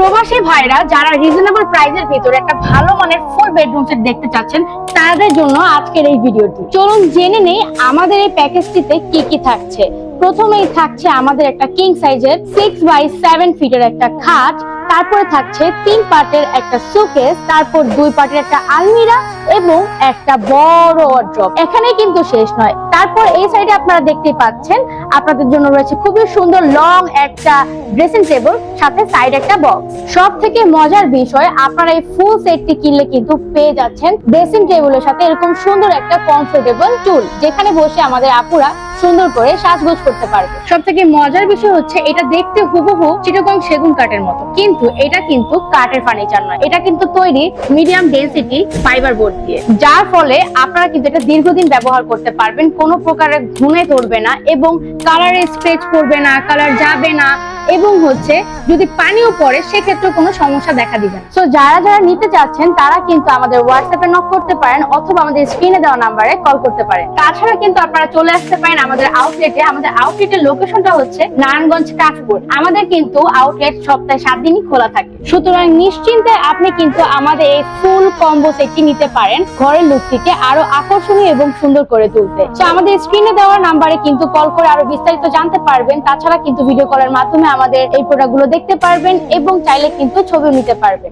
প্রবাসী ভাইরা যারা রিজনেবল প্রাইসের ভিতরে একটা ভালো মানের ফুল বেডরুম সেট দেখতে চাচ্ছেন তাদের জন্য আজকের এই ভিডিওটি। চলুন জেনে নেই আমাদের এই প্যাকেজটিতে কি কি থাকছে। প্রথমেই থাকছে আমাদের একটা কিং সাইজের 6x7 ফিটের একটা খাট, তারপরে থাকছে 3 পার্টের একটা শোকেস, তারপর 2 পার্টের একটা আলমিরা এবং একটা বড় ওয়ার্ড্রপ। এখানে কিন্তু শেষ নয়, তারপর এই সাইডে আপনারা দেখতে পাচ্ছেন আপনাদের জন্য রয়েছে খুবই সুন্দর লং একটা ড্রেসিং টেবিল, সাথে সাইড একটা বক্স। সব থেকে মজার বিষয়, আপনারা এই ফুল সেটটি কিনলে কিন্তু পেয়ে যাচ্ছেন ড্রেসিং টেবিলের সাথে এরকম সুন্দর একটা কমফোর্টেবল টুল, যেখানে বসে আমাদের আপুরা সুন্দর করে সাজগোজ করতে পারবে। সব থেকে মজার বিষয় হচ্ছে এটা দেখতে হুবহু চিটাগং সেগুন কাঠের মতো, কিন্তু এটা কিন্তু কাঠের ফার্নিচার নয়, এটা কিন্তু তৈরি মিডিয়াম ডেনসিটি ফাইবার বোর্ড দিয়ে, যার ফলে আপনারা কিন্তু এটা দীর্ঘদিন ব্যবহার করতে পারবেন, কোনো প্রকারের ঘুণে ধরবে না এবং কালারে স্ক্র্যাচ পড়বে না, কালার যাবে না, এবং হচ্ছে যদি পানিও পড়ে সেক্ষেত্রে কোনো সমস্যা দেখা দিবে না। সো যারা যারা নিতে চাচ্ছেন তারা কিন্তু আমাদের হোয়াটসঅ্যাপে নক করতে পারেন অথবা আমাদের স্ক্রিনে দেওয়া নাম্বারে কল করতে পারেন। তাছাড়া কিন্তু আপনারা চলে আসতে পারেন আমাদের আউটলেটে। আমাদের আউটলেটের লোকেশনটা হচ্ছে নারায়ণগঞ্জ কাঠপুর। আমাদের কিন্তু আউটলেট সপ্তাহে 7 দিনই খোলা থাকে, সুতরাং নিশ্চিন্তে আপনি কিন্তু আমাদের এই ফুল কম্বো সেটটি নিতে পারেন ঘরের লুকটিকে আরো আকর্ষণীয় এবং সুন্দর করে তুলতে। সো আমাদের স্ক্রিনে দেওয়া নাম্বারে কিন্তু কল করে আরো বিস্তারিত জানতে পারবেন। তাছাড়া কিন্তু ভিডিও কলের মাধ্যমে আমাদের এই প্রোডাক্টগুলো দেখতে পারবেন এবং চাইলে কিন্তু ছবিও নিতে পারবেন।